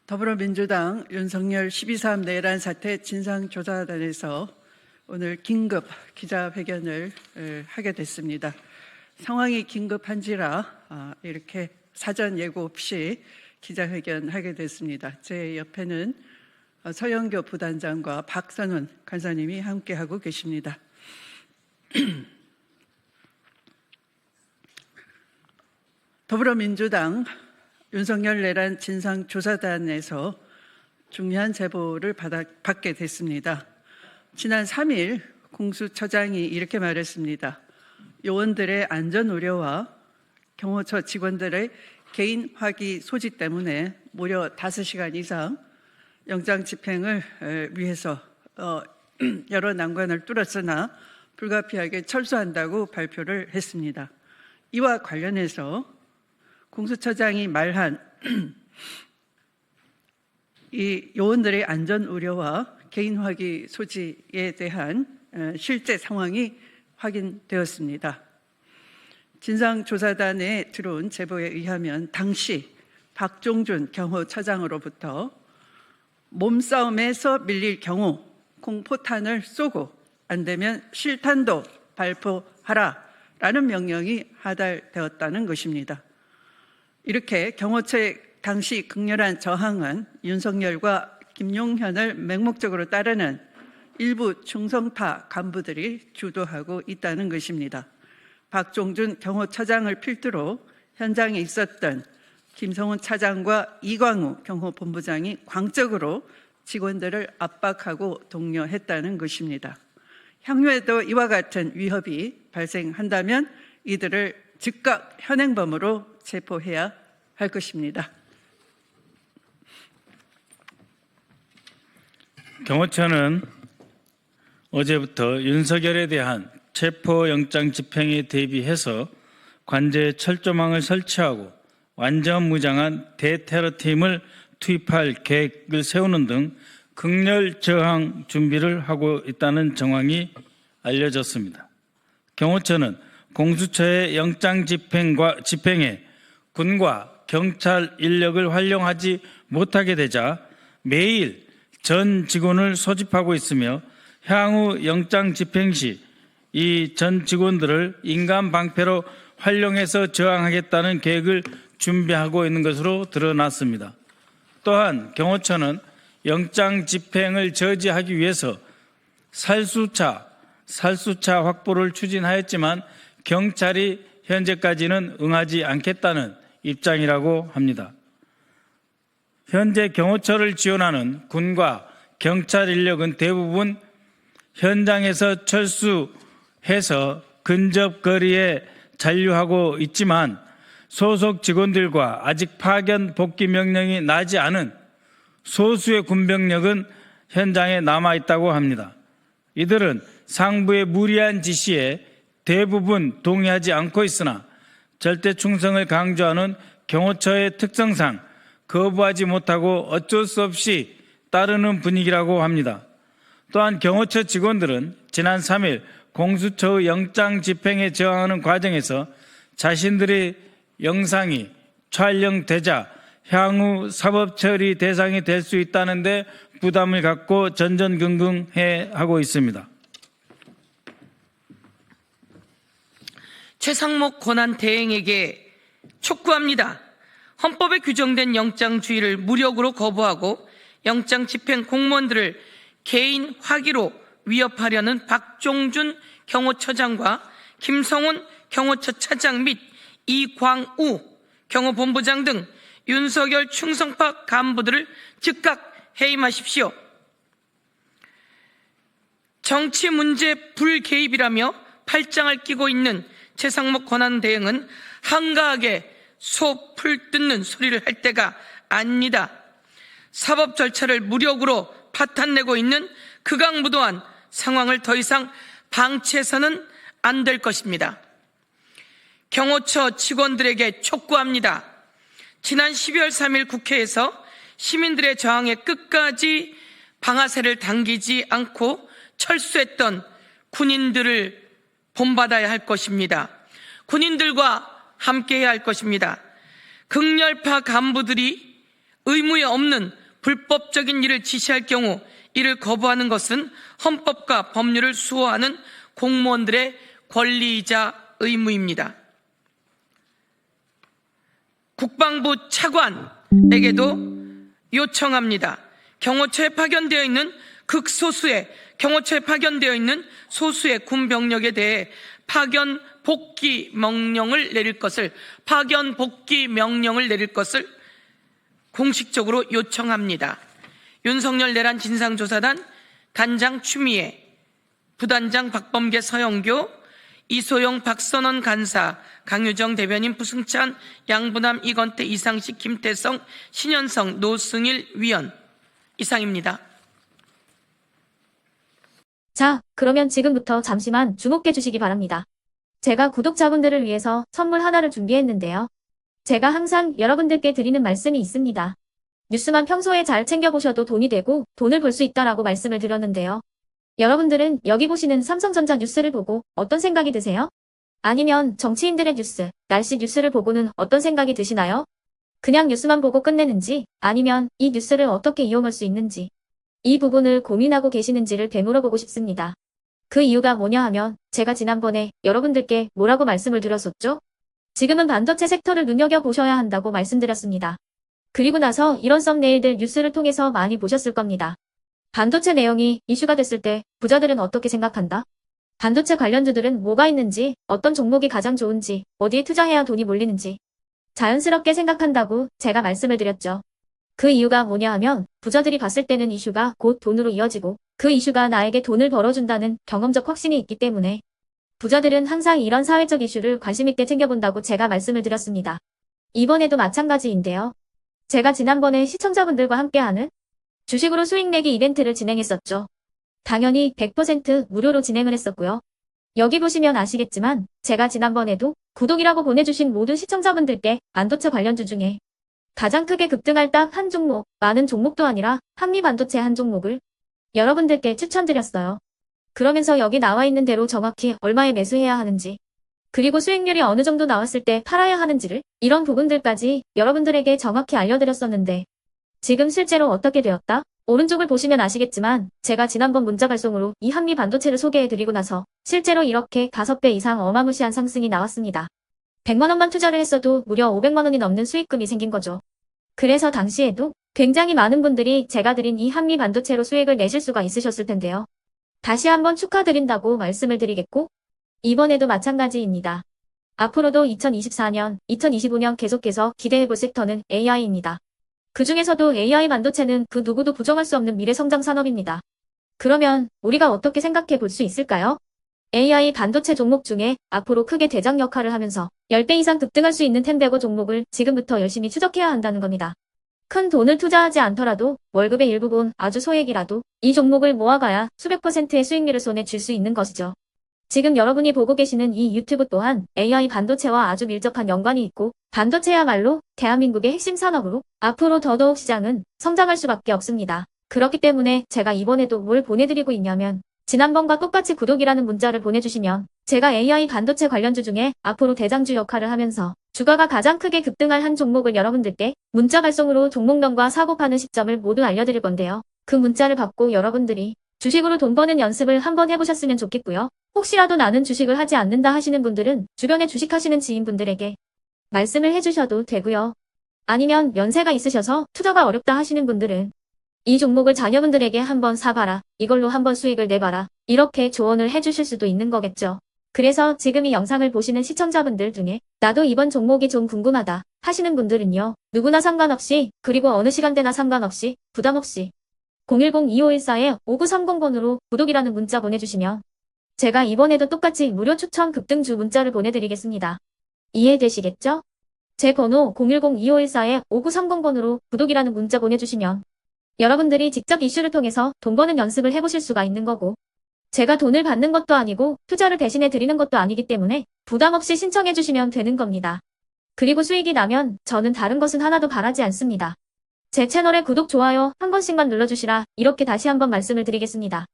더불어민주당 윤석열 12.3 내란 사태 진상조사단에서 오늘 긴급 기자회견을 하게 됐습니다. 상황이 긴급한지라 이렇게 사전 예고 없이 기자회견하게 됐습니다. 제 옆에는 서영교 부단장과 박선훈 간사님이 함께하고 계십니다. 더불어민주당 윤석열 내란 진상조사단에서 중요한 제보를 받게 됐습니다. 지난 3일 공수처장이 이렇게 말했습니다. 요원들의 안전 우려와 경호처 직원들의 개인 화기 소지 때문에 무려 5시간 이상 영장 집행을 위해서 여러 난관을 뚫었으나 불가피하게 철수한다고 발표를 했습니다. 이와 관련해서 공수처장이 말한 이 요원들의 안전 우려와 개인 화기 소지에 대한 실제 상황이 확인되었습니다. 진상조사단에 들어온 제보에 의하면 당시 박종준 경호처장으로부터 몸싸움에서 밀릴 경우 공포탄을 쏘고 안 되면 실탄도 발포하라라는 명령이 하달되었다는 것입니다. 이렇게 경호처의 당시 극렬한 저항은 윤석열과 김용현을 맹목적으로 따르는 일부 충성파 간부들이 주도하고 있다는 것입니다. 박종준 경호처장을 필두로 현장에 있었던 김성훈 차장과 이광우 경호본부장이 광적으로 직원들을 압박하고 독려했다는 것입니다. 향후에도 이와 같은 위협이 발생한다면 이들을 즉각 현행범으로 체포해야 할 것입니다. 경호처는 어제부터 윤석열에 대한 체포영장 집행에 대비해서 관제에 철조망을 설치하고 완전 무장한 대테러팀을 투입할 계획을 세우는 등 극렬 저항 준비를 하고 있다는 정황이 알려졌습니다. 경호처는 공수처의 영장 집행에 군과 경찰 인력을 활용하지 못하게 되자 매일 전 직원을 소집하고 있으며 향후 영장 집행 시 이 전 직원들을 인간 방패로 활용해서 저항하겠다는 계획을 준비하고 있는 것으로 드러났습니다. 또한 경호처는 영장 집행을 저지하기 위해서 살수차 확보를 추진하였지만 경찰이 현재까지는 응하지 않겠다는 입장이라고 합니다. 현재 경호처를 지원하는 군과 경찰 인력은 대부분 현장에서 철수해서 근접 거리에 잔류하고 있지만 소속 직원들과 아직 파견 복귀 명령이 나지 않은 소수의 군병력은 현장에 남아 있다고 합니다. 이들은 상부의 무리한 지시에 대부분 동의하지 않고 있으나 절대 충성을 강조하는 경호처의 특성상 거부하지 못하고 어쩔 수 없이 따르는 분위기라고 합니다. 또한 경호처 직원들은 지난 3일 공수처의 영장 집행에 저항하는 과정에서 자신들의 영상이 촬영되자 향후 사법 처리 대상이 될 수 있다는 데 부담을 갖고 전전긍긍해 하고 있습니다. 최상목 권한대행에게 촉구합니다. 헌법에 규정된 영장주의를 무력으로 거부하고 영장 집행 공무원들을 개인 화기로 위협하려는 박종준 경호처장과 김성훈 경호처 차장 및 이광우 경호본부장 등 윤석열 충성파 간부들을 즉각 해임하십시오. 정치 문제 불개입이라며 팔짱을 끼고 있는 최상목 권한대행은 한가하게 소풀 뜯는 소리를 할 때가 아닙니다. 사법 절차를 무력으로 파탄내고 있는 극악무도한 상황을 더 이상 방치해서는 안 될 것입니다. 경호처 직원들에게 촉구합니다. 지난 12월 3일 국회에서 시민들의 저항에 끝까지 방아쇠를 당기지 않고 철수했던 군인들을 본받아야 할 것입니다. 군인들과 함께해야 할 것입니다. 극렬파 간부들이 의무에 없는 불법적인 일을 지시할 경우 이를 거부하는 것은 헌법과 법률을 수호하는 공무원들의 권리이자 의무입니다. 국방부 차관에게도 요청합니다. 경호처에 파견되어 있는 소수의 군 병력에 대해 파견 복귀 명령을 내릴 것을 공식적으로 요청합니다. 윤석열 내란 진상조사단 단장 추미애, 부단장 박범계 서영교, 이소영 박선원 간사, 강유정 대변인 부승찬, 양부남 이건태 이상식 김태성 신현성 노승일 위원 이상입니다. 자, 그러면 지금부터 잠시만 주목해 주시기 바랍니다. 제가 구독자분들을 위해서 선물 하나를 준비했는데요. 제가 항상 여러분들께 드리는 말씀이 있습니다. 뉴스만 평소에 잘 챙겨보셔도 돈이 되고 돈을 벌 수 있다라고 말씀을 드렸는데요. 여러분들은 여기 보시는 삼성전자 뉴스를 보고 어떤 생각이 드세요? 아니면 정치인들의 뉴스, 날씨 뉴스를 보고는 어떤 생각이 드시나요? 그냥 뉴스만 보고 끝내는지, 아니면 이 뉴스를 어떻게 이용할 수 있는지, 이 부분을 고민하고 계시는지를 되물어보고 싶습니다. 그 이유가 뭐냐 하면 제가 지난번에 여러분들께 뭐라고 말씀을 드렸었죠? 지금은 반도체 섹터를 눈여겨보셔야 한다고 말씀드렸습니다. 그리고 나서 이런 썸네일들 뉴스를 통해서 많이 보셨을 겁니다. 반도체 내용이 이슈가 됐을 때 부자들은 어떻게 생각한다? 반도체 관련주들은 뭐가 있는지, 어떤 종목이 가장 좋은지, 어디에 투자해야 돈이 몰리는지 자연스럽게 생각한다고 제가 말씀을 드렸죠. 그 이유가 뭐냐 하면 부자들이 봤을 때는 이슈가 곧 돈으로 이어지고 그 이슈가 나에게 돈을 벌어준다는 경험적 확신이 있기 때문에 부자들은 항상 이런 사회적 이슈를 관심있게 챙겨본다고 제가 말씀을 드렸습니다. 이번에도 마찬가지인데요. 제가 지난번에 시청자분들과 함께하는 주식으로 수익 내기 이벤트를 진행했었죠. 당연히 100% 무료로 진행을 했었고요. 여기 보시면 아시겠지만 제가 지난번에도 구독이라고 보내주신 모든 시청자분들께 반도체 관련주 중에 가장 크게 급등할 딱 한 종목, 많은 종목도 아니라 한미반도체 한 종목을 여러분들께 추천드렸어요. 그러면서 여기 나와 있는 대로 정확히 얼마에 매수해야 하는지, 그리고 수익률이 어느 정도 나왔을 때 팔아야 하는지를, 이런 부분들까지 여러분들에게 정확히 알려드렸었는데 지금 실제로 어떻게 되었다? 오른쪽을 보시면 아시겠지만 제가 지난번 문자 발송으로 이 한미 반도체를 소개해드리고 나서 실제로 이렇게 5배 이상 어마무시한 상승이 나왔습니다. 100만 원만 투자를 했어도 무려 500만 원이 넘는 수익금이 생긴 거죠. 그래서 당시에도 굉장히 많은 분들이 제가 드린 이 한미 반도체로 수익을 내실 수가 있으셨을 텐데요. 다시 한번 축하드린다고 말씀을 드리겠고 이번에도 마찬가지입니다. 앞으로도 2024년, 2025년 계속해서 기대해볼 섹터는 AI입니다. 그 중에서도 AI 반도체는 그 누구도 부정할 수 없는 미래성장 산업입니다. 그러면 우리가 어떻게 생각해 볼 수 있을까요? AI 반도체 종목 중에 앞으로 크게 대장 역할을 하면서 10배 이상 급등할 수 있는 템베고 종목을 지금부터 열심히 추적해야 한다는 겁니다. 큰 돈을 투자하지 않더라도 월급의 일부분 아주 소액이라도 이 종목을 모아가야 수백 %의 수익률을 손에 쥘 수 있는 것이죠. 지금 여러분이 보고 계시는 이 유튜브 또한 AI 반도체와 아주 밀접한 연관이 있고 반도체야말로 대한민국의 핵심 산업으로 앞으로 더더욱 시장은 성장할 수밖에 없습니다. 그렇기 때문에 제가 이번에도 뭘 보내드리고 있냐면 지난번과 똑같이 구독이라는 문자를 보내주시면 제가 AI 반도체 관련주 중에 앞으로 대장주 역할을 하면서 주가가 가장 크게 급등할 한 종목을 여러분들께 문자 발송으로 종목명과 사고 파는 시점을 모두 알려드릴 건데요. 그 문자를 받고 여러분들이 주식으로 돈 버는 연습을 한번 해보셨으면 좋겠고요. 혹시라도 나는 주식을 하지 않는다 하시는 분들은 주변에 주식하시는 지인분들에게 말씀을 해주셔도 되고요. 아니면 연세가 있으셔서 투자가 어렵다 하시는 분들은 이 종목을 자녀분들에게 한번 사봐라, 이걸로 한번 수익을 내봐라, 이렇게 조언을 해주실 수도 있는 거겠죠. 그래서 지금 이 영상을 보시는 시청자분들 중에 나도 이번 종목이 좀 궁금하다 하시는 분들은요. 누구나 상관없이, 그리고 어느 시간대나 상관없이 부담 없이 010-2514-5930번으로 구독이라는 문자 보내주시면 제가 이번에도 똑같이 무료 추천 급등주 문자를 보내드리겠습니다. 이해되시겠죠? 제 번호 010-2514-5930번으로 구독이라는 문자 보내주시면 여러분들이 직접 이슈를 통해서 돈 버는 연습을 해보실 수가 있는 거고 제가 돈을 받는 것도 아니고 투자를 대신해 드리는 것도 아니기 때문에 부담 없이 신청해 주시면 되는 겁니다. 그리고 수익이 나면 저는 다른 것은 하나도 바라지 않습니다. 제 채널에 구독, 좋아요 한 번씩만 눌러주시라 이렇게 다시 한번 말씀을 드리겠습니다.